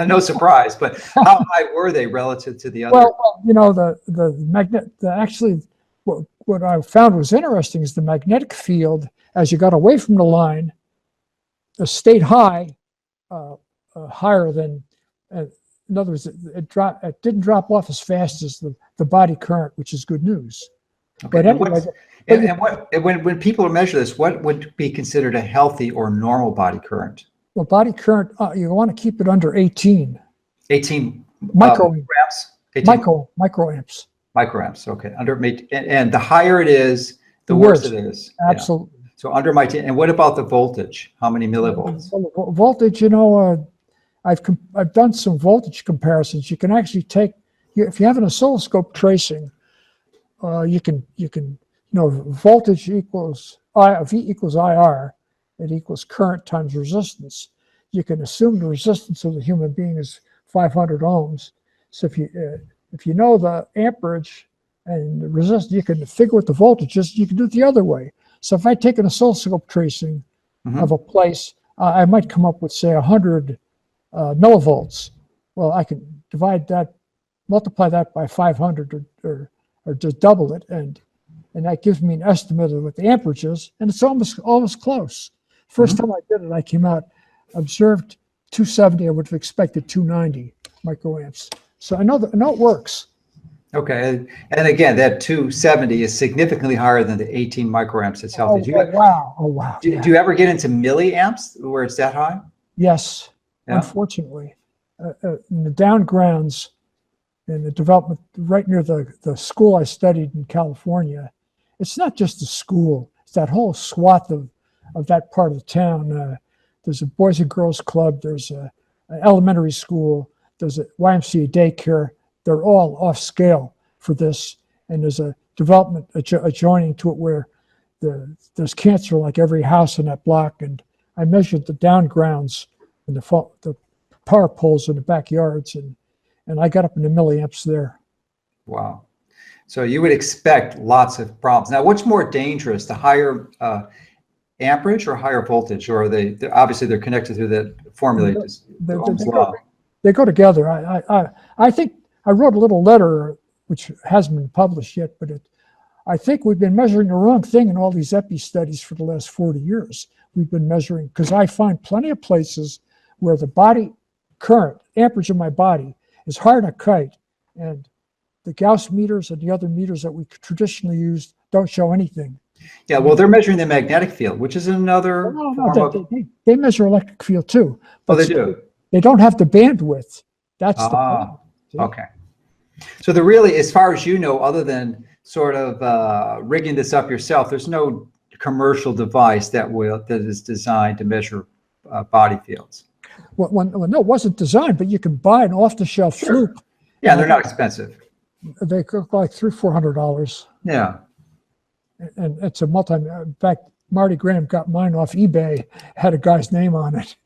No surprise, but how high were they relative to the other? Well, the magnet. Actually, what I found was interesting is the magnetic field, as you got away from the line, stayed high, higher than. In other words, it didn't drop off as fast as the body current, which is good news. Okay. But anyway, when people measure this, what would be considered a healthy or normal body current? Well, body current, you want to keep it under 18. 18 microamps. 18 microamps. Microamps. Okay. And the higher it is, the worse it is. Absolutely. Yeah. So under my, and what about the voltage? How many millivolts? Voltage, I've done some voltage comparisons. You can actually take, if you have an oscilloscope tracing, you can voltage equals V equals IR, it equals current times resistance. You can assume the resistance of the human being is 500 ohms. So if you know the amperage and the resistance, you can figure what the voltage is. You can do it the other way. So if I take an oscilloscope tracing of a place, I might come up with, say, 100 millivolts. Well, I can divide that, multiply that by 500 or just double it, and that gives me an estimate of what the amperage is, and it's almost close. First time I did it, I came out, observed 270. I would have expected 290 microamps. So I know it works. Okay, and again, that 270 is significantly higher than the 18 microamps that's healthy. Wow! Oh wow! Do you ever get into milliamps where it's that high? Yes, yeah. Unfortunately, in the down grounds, in the development right near the school I studied in California, it's not just the school; it's that whole swath of that part of the town. There's a Boys and Girls Club. There's an elementary school. There's a YMCA daycare. They're all off scale for this, and there's a development adjoining to it where there's cancer like every house in that block. And I measured the down grounds and the power poles in the backyards, and I got up in the milliamps there. Wow! So you would expect lots of problems. Now, what's more dangerous, the higher amperage or higher voltage, or they're obviously they're connected through the formula? They go together. I think. I wrote a little letter, which hasn't been published yet, but I think we've been measuring the wrong thing in all these epi studies for the last 40 years. We've been measuring, because I find plenty of places where the body current, amperage of my body, is higher than a kite, and the Gauss meters and the other meters that we traditionally use don't show anything. Yeah, well, they're measuring the magnetic field, which is another they measure electric field too. But they do. They don't have the bandwidth. That's the problem. Okay. So really, as far as you know, other than sort of rigging this up yourself, there's no commercial device that is designed to measure body fields. Well, no, it wasn't designed, but you can buy an off-the-shelf fluke. Yeah, they're not expensive. They cost like $300-400. Yeah. And it's a in fact, Marty Graham got mine off eBay, had a guy's name on it.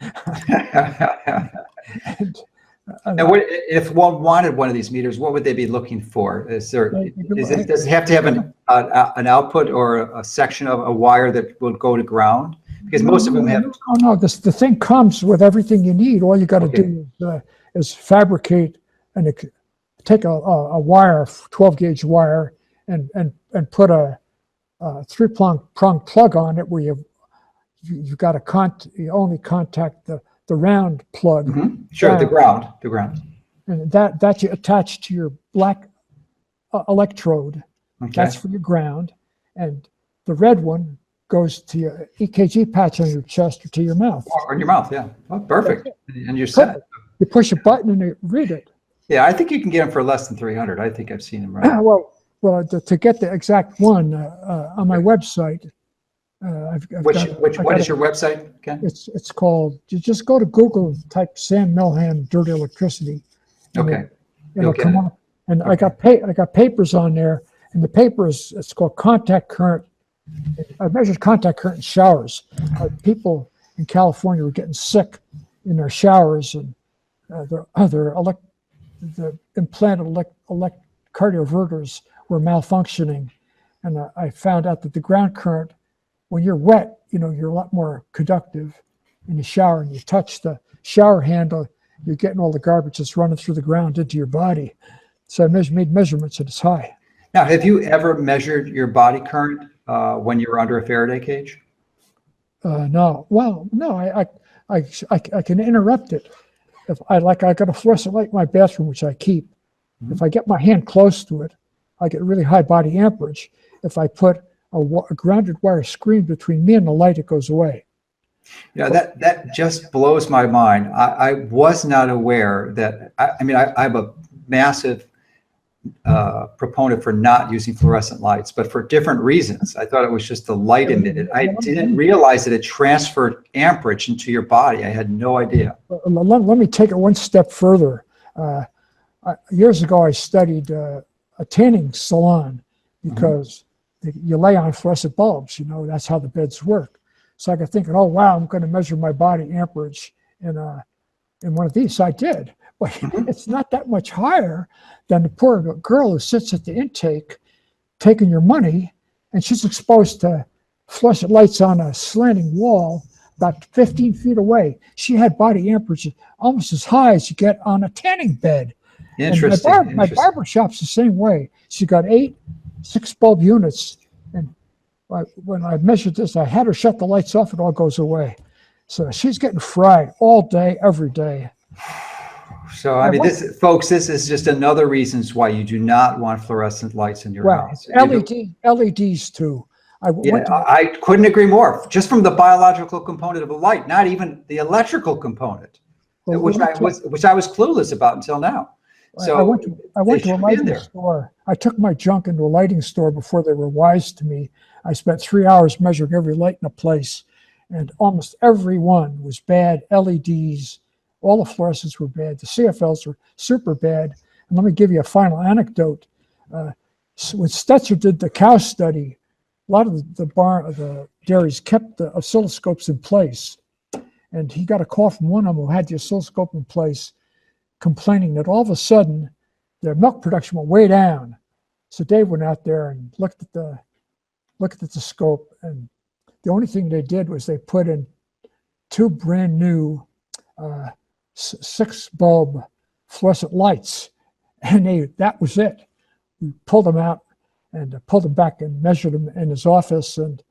And if one wanted one of these meters, what would they be looking for? Does it have to have an output or a section of a wire that will go to ground? Because most of them have. Oh no, the thing comes with everything you need. All you got to do is fabricate and take a wire, 12-gauge wire, and put a 3-prong plug on it where you've got you only contact the round plug. Sure, the ground. And that you attach to your black electrode. Okay. That's for your ground. And the red one goes to your EKG patch on your chest or to your mouth. Or in your mouth, yeah. Oh, perfect. And you're set. You push a button and you read it. Yeah, I think you can get them for less than 300. I think I've seen them right. Well, to get the exact one on my website, what is your website, Ken? It's called. You just go to Google and type Sam Milham dirty electricity. Okay. It'll come up. And I got papers on there, and the paper it's called contact current. I measured contact current in showers. People in California were getting sick in their showers, and the implanted cardioverters were malfunctioning. And I found out that the ground current, when you're wet, you're a lot more conductive in the shower, and you touch the shower handle, you're getting all the garbage that's running through the ground into your body. So I made measurements, and it's high. Now, have you ever measured your body current when you were under a Faraday cage? No. Well, no, I can interrupt it. If I got a fluorescent light in my bathroom, which I keep. If I get my hand close to it, I get really high body amperage. If I put a grounded wire screen between me and the light, it goes away. Yeah, that just blows my mind. I was not aware that. I'm a massive proponent for not using fluorescent lights, but for different reasons. I thought it was just the light emitted. I didn't realize that it transferred amperage into your body. I had no idea. Let me take it one step further. Years ago, I studied a tanning salon because you lay on fluorescent bulbs. That's how the beds work. So I got thinking, oh wow, I'm going to measure my body amperage in one of these. So I did, but it's not that much higher than the poor girl who sits at the intake taking your money, and she's exposed to fluorescent lights on a slanting wall about 15 feet away. She had body amperage almost as high as you get on a tanning bed. Interesting. And my barber shop's the same way. She got 8 6-bulb units, and when I measured this, I had her shut the lights off. It all goes away. So she's getting fried all day, every day. So, I mean, folks, this is just another reasons why you do not want fluorescent lights in your house. LEDs too. I couldn't agree more. Just from the biological component of a light, not even the electrical component, which I was clueless about until now. So I went to a lighting store. I took my junk into a lighting store before they were wise to me. I spent 3 hours measuring every light in a place, and almost every one was bad. LEDs, all the fluorescents were bad. The CFLs were super bad. And let me give you a final anecdote. When Stetzer did the cow study, a lot of the dairies kept the oscilloscopes in place. And he got a call from one of them who had the oscilloscope in place, complaining that all of a sudden their milk production went way down. So Dave went out there and looked at the scope, and the only thing they did was they put in 2 brand new 6-bulb fluorescent lights, and that was it. We pulled them out and pulled them back and measured them in his office, and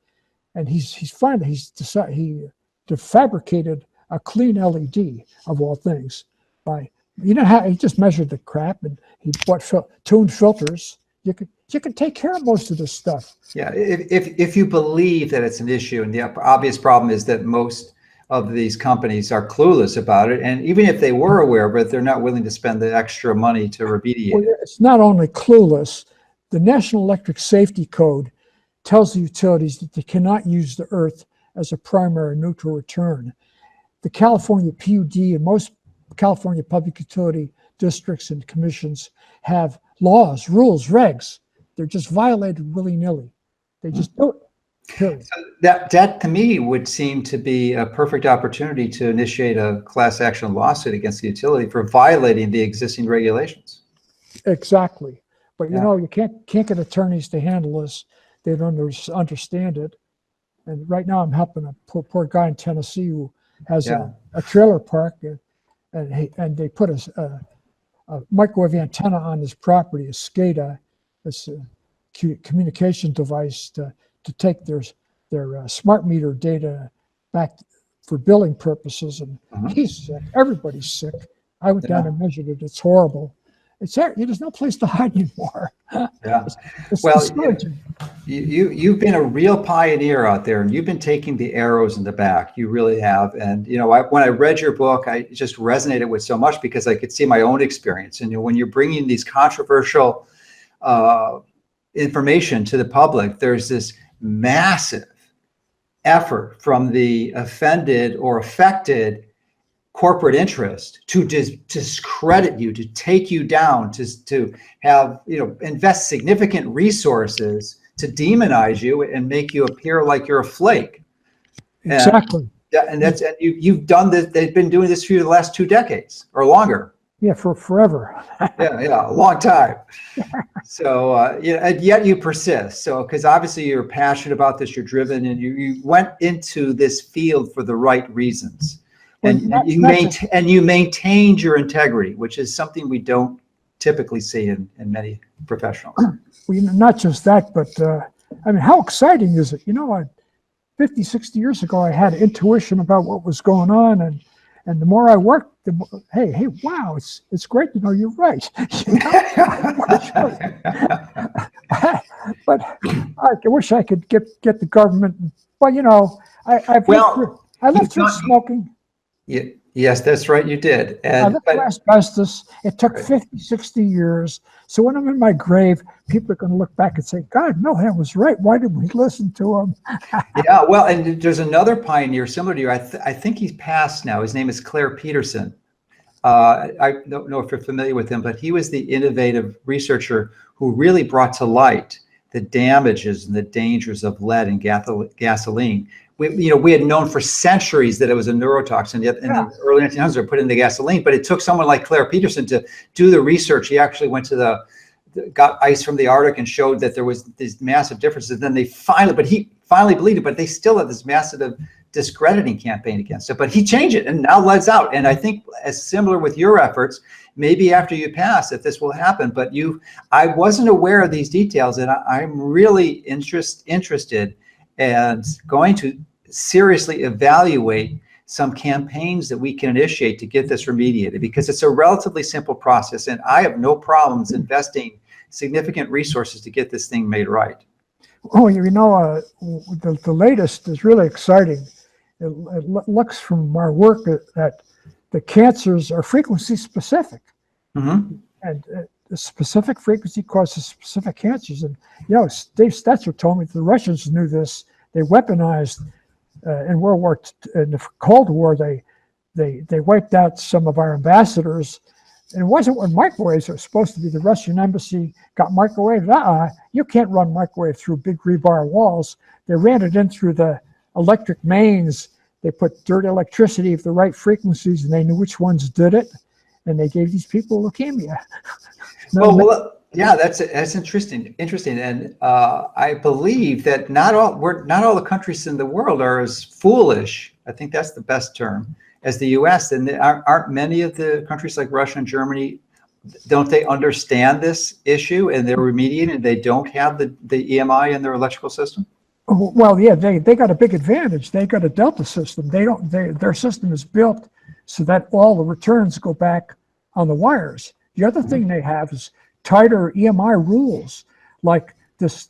he's finally decided he fabricated a clean LED of all things by, you know how he just measured the crap, and he bought tuned filters. You can take care of most of this stuff. Yeah, if you believe that it's an issue, and the obvious problem is that most of these companies are clueless about it, and even if they were aware of it, they're not willing to spend the extra money to remediate it. It's not only clueless. The National Electric Safety Code tells the utilities that they cannot use the earth as a primary neutral return. The California PUD and most California public utility districts and commissions have laws, rules, regs. They're just violated willy-nilly. They just do it. Period. So that to me would seem to be a perfect opportunity to initiate a class action lawsuit against the utility for violating the existing regulations. Exactly. But you know, you can't get attorneys to handle this. They don't understand it. And right now I'm helping a poor guy in Tennessee who has a trailer park, and they put a microwave antenna on his property, a SCADA, it's a communication device to take their smart meter data back for billing purposes. And he's sick. Everybody's sick. I went down and measured it. It's horrible. There's no place to hide anymore. Yeah. It's well, discouraging. You've been a real pioneer out there, and you've been taking the arrows in the back. You really have. And you know, when I read your book, I just resonated with so much because I could see my own experience. And you know, when you're bringing these controversial information to the public, there's this massive effort from the offended or affected corporate interest to discredit you, to take you down, to have, you know, invest significant resources to demonize you and make you appear like you're a flake. Exactly. And you've done this. They've been doing this for you the last 2 decades or longer. Yeah, for forever. yeah, a long time. So and yet you persist. So because obviously you're passionate about this, you're driven, and you went into this field for the right reasons. And you maintained your integrity, which is something we don't typically see in many professionals. Well, not just that, but I mean, how exciting is it? You know, 50, 60 years ago, I had intuition about what was going on, and the more I worked, the more, hey, wow, it's great to know you're right. You know? But I wish I could get the government. But you know, I lived through smoking. Yes, that's right. You did. And asbestos. It took 50, 60 years. So when I'm in my grave, people are going to look back and say, God, Milham was right. Why did we listen to him? Yeah, well, and there's another pioneer similar to you. I think he's passed now. His name is Claire Peterson. I don't know if you're familiar with him, but he was the innovative researcher who really brought to light the damages and the dangers of lead in gasoline. We had known for centuries that it was a neurotoxin. Yet in the early 1900s, they were put in the gasoline. But it took someone like Claire Peterson to do the research. He actually went to got ice from the Arctic and showed that there was these massive differences. Then he finally believed it, but they still had this massive discrediting campaign against it. But he changed it, and now lead's out. And I think, as similar with your efforts, maybe after you pass, that this will happen. But I wasn't aware of these details, and I'm really interested and going to seriously evaluate some campaigns that we can initiate to get this remediated, because it's a relatively simple process, and I have no problems investing significant resources to get this thing made right. Oh, the latest is really exciting. It looks from our work that the cancers are frequency specific. Mm-hmm. And the specific frequency causes specific cancers. And, Dave Stetzer told me the Russians knew this. They weaponized in in the Cold War, they wiped out some of our ambassadors. And it wasn't when microwaves were supposed to be. The Russian embassy got microwaved. You can't run microwave through big rebar walls. They ran it in through the electric mains. They put dirty electricity of the right frequencies, and they knew which ones did it. And they gave these people leukemia. Yeah, that's interesting. And I believe that not all the countries in the world are as foolish, I think that's the best term, as the U.S. And aren't many of the countries like Russia and Germany, don't they understand this issue and they're remediating, and they don't have the EMI in their electrical system? Well, yeah, they got a big advantage. They got a Delta system. Their system is built so that all the returns go back on the wires. The other thing they have is tighter EMI rules, like this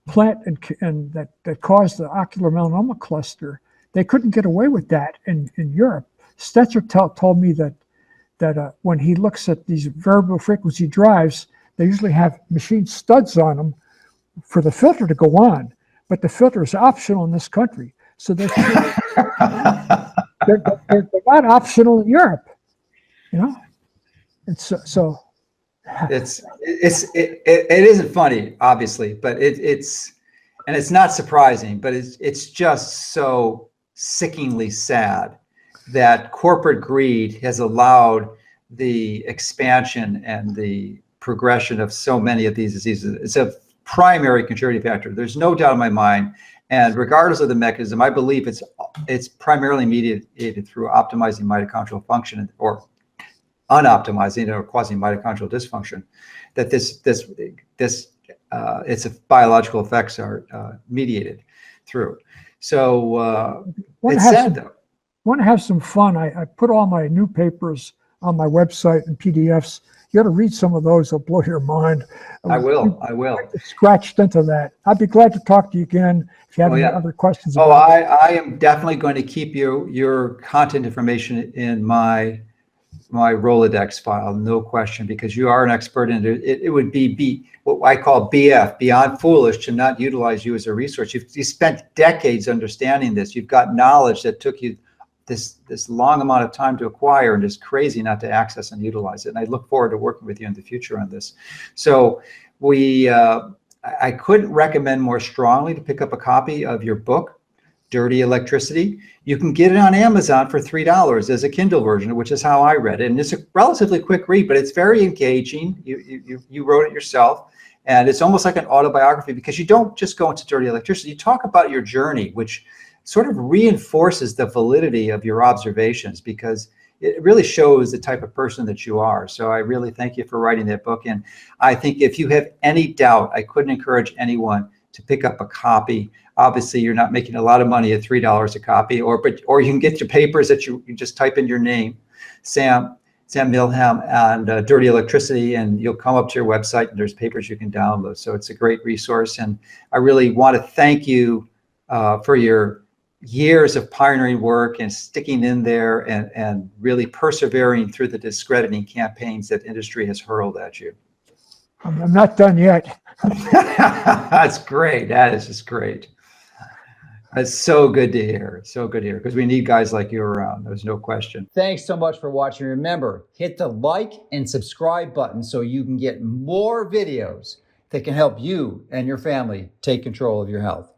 plant and that caused the ocular melanoma cluster. They couldn't get away with that in Europe. Stetzer told me that when he looks at these variable frequency drives, they usually have machine studs on them for the filter to go on, but the filter is optional in this country. So they're not optional in Europe, And so it isn't funny, obviously, but it's not surprising, but it's just so sickeningly sad that corporate greed has allowed the expansion and the progression of so many of these diseases. It's a primary contributing factor. There's no doubt in my mind. And regardless of the mechanism, I believe it's primarily mediated through optimizing mitochondrial function or unoptimizing or causing mitochondrial dysfunction. That its biological effects are mediated through. So it's sad though. Want to have some fun? I put all my new papers on my website and PDFs. You got to read some of those; they'll blow your mind. I will. Scratched into that. I'd be glad to talk to you again if you have any other questions. I am definitely going to keep your contact information in my Rolodex file, no question, because you are an expert in it. It would be what I call BF, beyond foolish, to not utilize you as a resource. You spent decades understanding this. You've got knowledge that took you this long amount of time to acquire, and it's crazy not to access and utilize it. And I look forward to working with you in the future on this. So I couldn't recommend more strongly to pick up a copy of your book, Dirty Electricity. You can get it on Amazon for $3 as a Kindle version, which is how I read it. And it's a relatively quick read, but it's very engaging. You wrote it yourself, and it's almost like an autobiography, because you don't just go into Dirty Electricity. You talk about your journey, which sort of reinforces the validity of your observations, because it really shows the type of person that you are. So I really thank you for writing that book. And I think if you have any doubt, I couldn't encourage anyone to pick up a copy. Obviously, you're not making a lot of money at $3 a copy, or you can get your papers that you just type in your name, Sam Milham, and Dirty Electricity, and you'll come up to your website and there's papers you can download. So it's a great resource. And I really want to thank you for your years of pioneering work and sticking in there and really persevering through the discrediting campaigns that industry has hurled at you. I'm not done yet. That's great. That is just great. That's so good to hear. So good to hear, because we need guys like you around. There's no question. Thanks so much for watching. Remember, hit the like and subscribe button so you can get more videos that can help you and your family take control of your health.